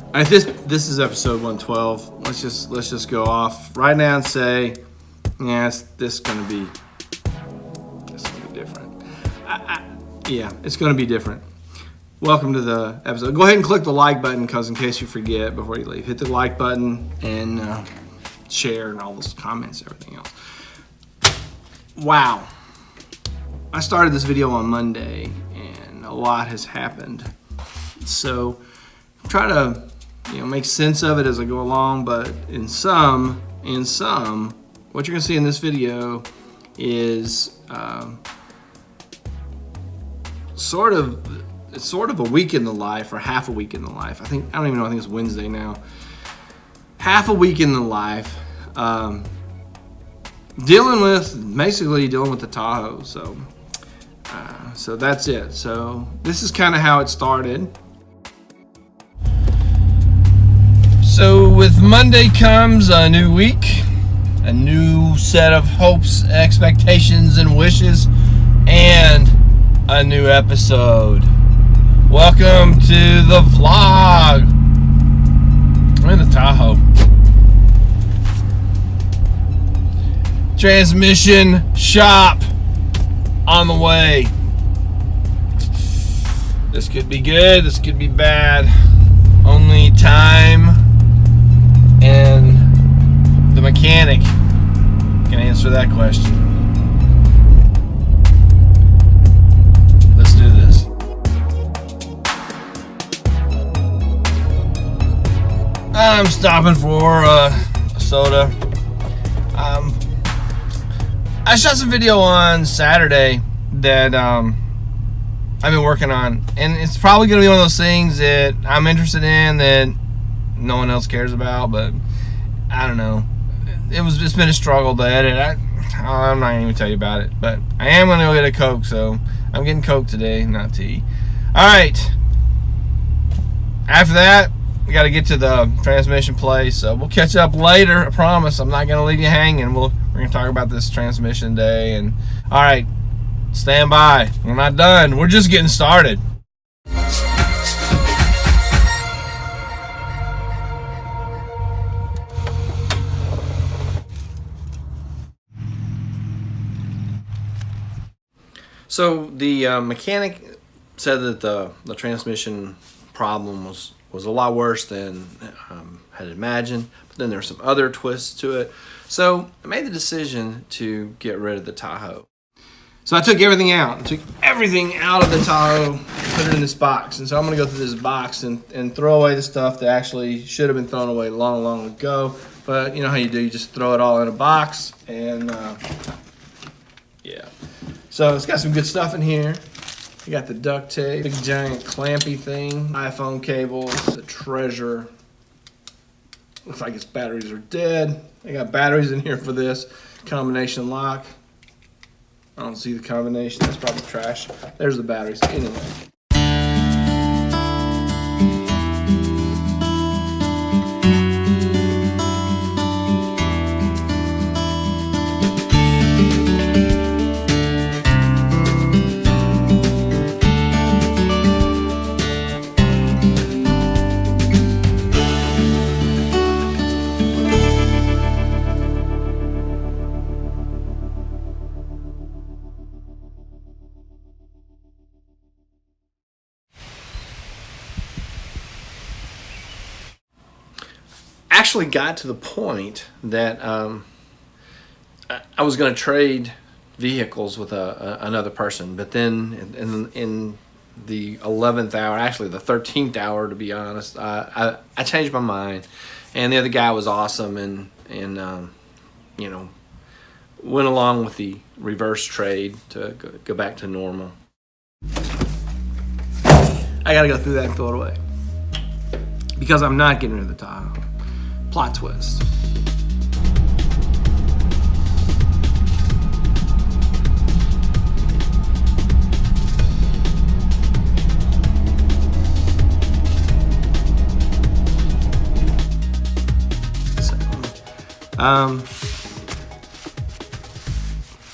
All right, this is episode 112. Let's just go off right now and say, yeah, this is gonna be different. Yeah, it's gonna be different. Welcome to the episode. Go ahead and click the like button, because in case you forget before you leave, hit the like button and share and all those comments, everything else. Wow, I started this video on Monday and a lot has happened. So try to make sense of it as I go along, but in some, what you're gonna see in this video is sort of a week in the life, or half a week in the life. I don't even know. I think it's Wednesday now. Half a week in the life, dealing with the Tahoe. So that's it. So this is kind of how it started. So with Monday comes a new week, a new set of hopes, expectations, and wishes, and a new episode. Welcome to the vlog. I'm in the Tahoe. Transmission shop on the way. This could be good, this could be bad. Only time and the mechanic can answer that question. Let's do this. I'm stopping for a soda. I shot some video on Saturday that I've been working on, and it's probably going to be one of those things that I'm interested in that no one else cares about, but I don't know. It's been a struggle to edit. I'm not even tell you about it, but I am going to go get a Coke, so I'm getting Coke today, not tea. Alright, after that we got to get to the transmission place, so we'll catch up later. I promise I'm not going to leave you hanging. We're going to talk about this transmission day. And alright, stand by, we're not done, we're just getting started. So the mechanic said that the transmission problem was a lot worse than had imagined, but then there's some other twists to it. So I made the decision to get rid of the Tahoe. So I took everything out. I took everything out of the Tahoe, put it in this box. And so I'm going to go through this box and throw away the stuff that actually should have been thrown away long ago. But you know how you do, you just throw it all in a box. And yeah. So it's got some good stuff in here. You got the duct tape, big giant clampy thing, iPhone cables, the Treasure. Looks like its batteries are dead. They got batteries in here for this combination lock. I don't see the combination. That's probably trash. There's the batteries. Anyway. Actually got to the point that I was going to trade vehicles with another person, but then in the 11th hour, actually the 13th hour to be honest, I changed my mind, and the other guy was awesome and went along with the reverse trade to go back to normal. I gotta go through that and throw it away because I'm not getting rid of the Tahoe. Plot twist.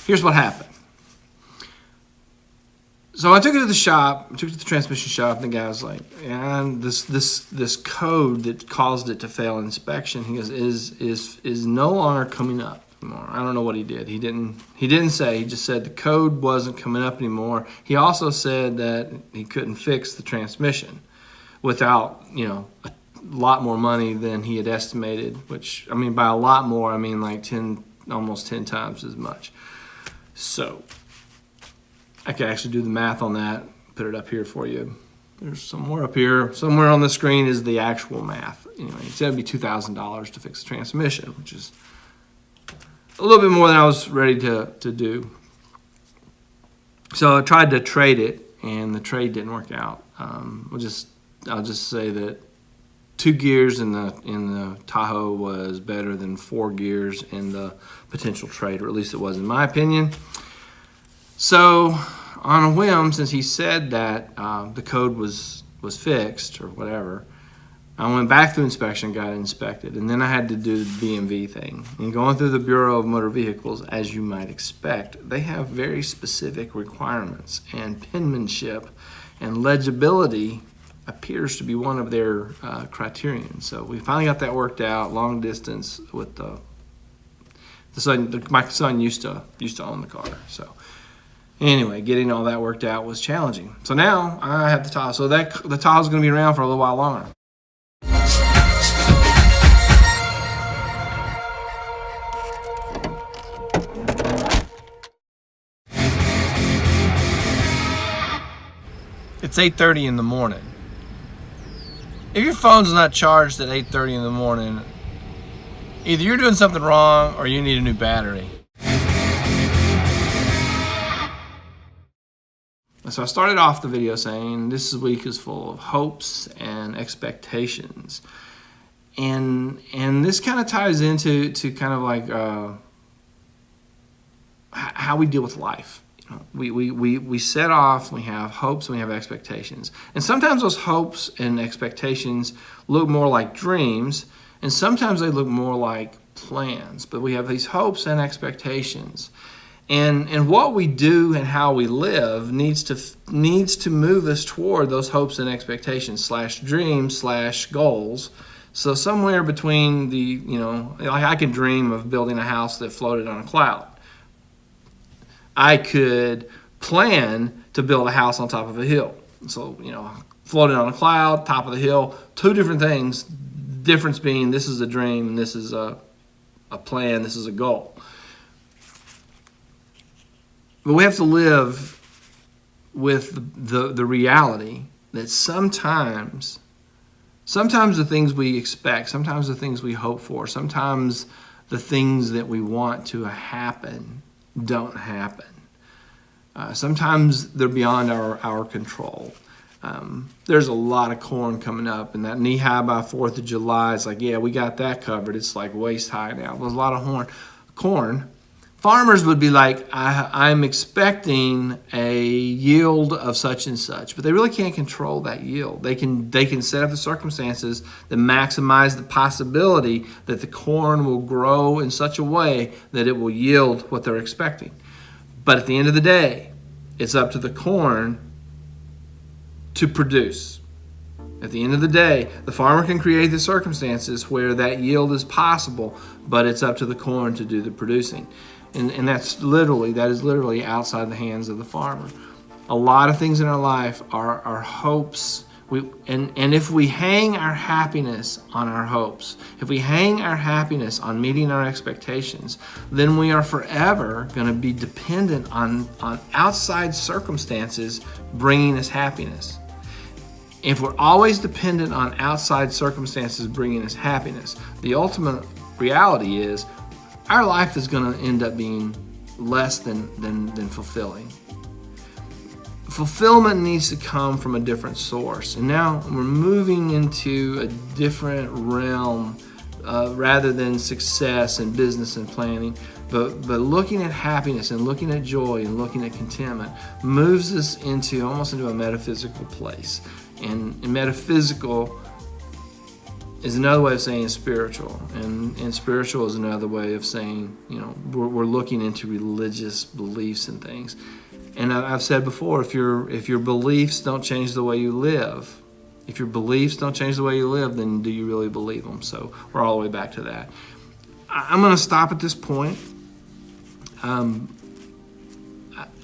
Here's what happened. So I took it to the shop, took it to the transmission shop, and the guy was like, "And this code that caused it to fail inspection," he goes, is no longer coming up anymore. I don't know what he did. He didn't say. He just said the code wasn't coming up anymore. He also said that he couldn't fix the transmission without, a lot more money than he had estimated, which, I mean, by a lot more, I mean like almost 10 times as much. So I could actually do the math on that, put it up here for you. There's somewhere up here, somewhere on the screen is the actual math. Anyway, he said it'd be $2,000 to fix the transmission, which is a little bit more than I was ready to do. So I tried to trade it, and the trade didn't work out. I'll just say that 2 gears in the Tahoe was better than 4 gears in the potential trade, or at least it was in my opinion. So on a whim, since he said that the code was fixed or whatever, I went back through inspection, got it inspected, and then I had to do the BMV thing. And going through the Bureau of Motor Vehicles, as you might expect, they have very specific requirements, and penmanship and legibility appears to be one of their criterion. So we finally got that worked out, long distance with the son. My son used to own the car, so. Anyway, getting all that worked out was challenging. So now I have the Tahoe. So the Tahoe is going to be around for a little while longer. It's 8:30 in the morning. If your phone's not charged at 8:30 in the morning, either you're doing something wrong or you need a new battery. So I started off the video saying this week is full of hopes and expectations, and this kind of ties into kind of like how we deal with life. We set off, we have hopes, and we have expectations, and sometimes those hopes and expectations look more like dreams, and sometimes they look more like plans. But we have these hopes and expectations. And what we do and how we live needs to move us toward those hopes and expectations / dreams / goals. So somewhere between like I could dream of building a house that floated on a cloud. I could plan to build a house on top of a hill. So, floating on a cloud, top of the hill, 2 different things. Difference being this is a dream and this is a plan, this is a goal. But we have to live with the reality that sometimes the things we expect, sometimes the things we hope for, sometimes the things that we want to happen don't happen. Sometimes they're beyond our control. There's a lot of corn coming up, and that knee high by 4th of July, it's like, yeah, we got that covered. It's like waist high now. There's a lot of corn. Farmers would be like, I'm expecting a yield of such and such, but they really can't control that yield. They can set up the circumstances that maximize the possibility that the corn will grow in such a way that it will yield what they're expecting. But at the end of the day, it's up to the corn to produce. At the end of the day, the farmer can create the circumstances where that yield is possible, but it's up to the corn to do the producing. And that is literally outside the hands of the farmer. A lot of things in our life are hopes. And if we hang our happiness on our hopes, if we hang our happiness on meeting our expectations, then we are forever going to be dependent on outside circumstances bringing us happiness. If we're always dependent on outside circumstances bringing us happiness, the ultimate reality is our life is going to end up being less than fulfilling. Fulfillment needs to come from a different source. And now we're moving into a different realm rather than success and business and planning. But looking at happiness and looking at joy and looking at contentment moves us almost into a metaphysical place. And metaphysical is another way of saying spiritual, and spiritual is another way of saying, we're looking into religious beliefs and things. And I've said before, if your beliefs don't change the way you live, if your beliefs don't change the way you live, then do you really believe them? So we're all the way back to that. I'm going to stop at this point.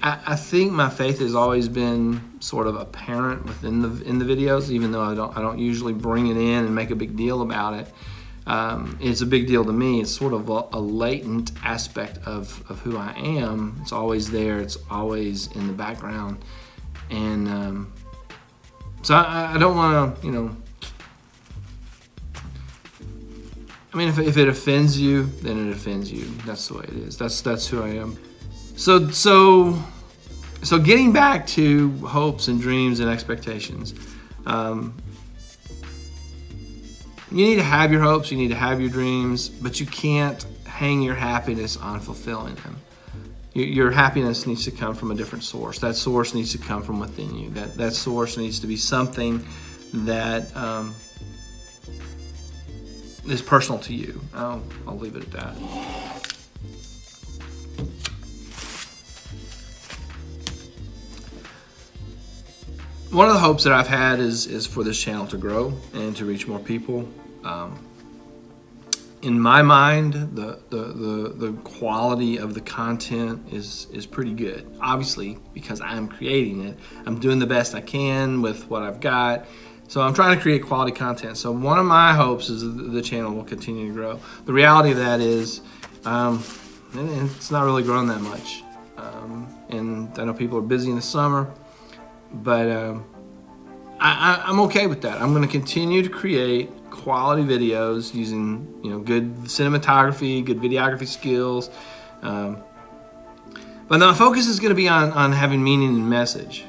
I think my faith has always been sort of apparent within in the videos, even though I don't usually bring it in and make a big deal about it. It's a big deal to me. It's sort of a latent aspect of who I am. It's always there. It's always in the background. And so I don't want to, I mean, if it offends you, then it offends you. That's the way it is. That's who I am. So getting back to hopes and dreams and expectations. You need to have your hopes, you need to have your dreams, but you can't hang your happiness on fulfilling them. Your happiness needs to come from a different source. That source needs to come from within you. That source needs to be something that is personal to you. I'll leave it at that. One of the hopes that I've had is for this channel to grow and to reach more people. In my mind, the quality of the content is pretty good. Obviously, because I'm creating it, I'm doing the best I can with what I've got. So I'm trying to create quality content. So one of my hopes is the channel will continue to grow. The reality of that is, it's not really growing that much. And I know people are busy in the summer, but I'm okay with that. I'm going to continue to create quality videos using good cinematography, good videography skills. But the focus is going to be on having meaning and message.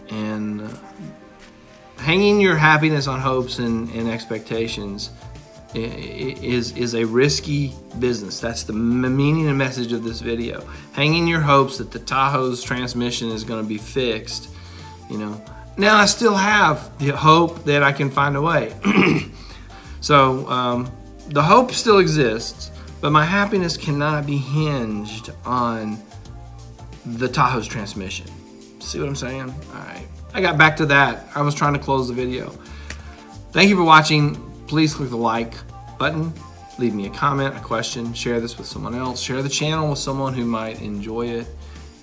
And hanging your happiness on hopes and expectations is a risky business. That's the meaning and message of this video. Hanging your hopes that the Tahoe's transmission is going to be fixed. Now I still have the hope that I can find a way. So the hope still exists, but my happiness cannot be hinged on the Tahoe's transmission. See what I'm saying? All right. I got back to that. I was trying to close the video. Thank you for watching. Please click the like button. Leave me a comment, a question. Share this with someone else. Share the channel with someone who might enjoy it.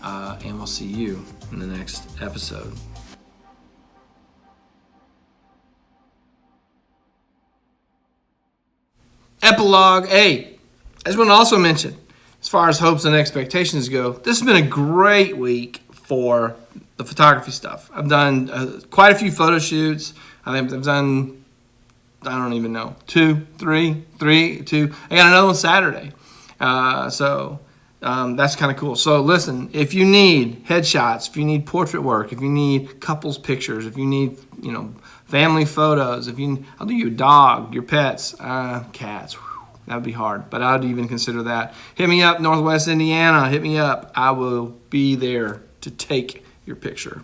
And we'll see you in the next episode. Epilogue. Hey, I just want to also mention, as far as hopes and expectations go, this has been a great week for the photography stuff. I've done quite a few photo shoots. I've done, I don't even know, 2, 3. I got another one Saturday. So that's kind of cool. So listen, if you need headshots, if you need portrait work, if you need couples pictures, if you need, family photos, I'll do your dog, your pets, cats. That would be hard, but I'd even consider that. Hit me up, Northwest Indiana. Hit me up. I will be there to take your picture.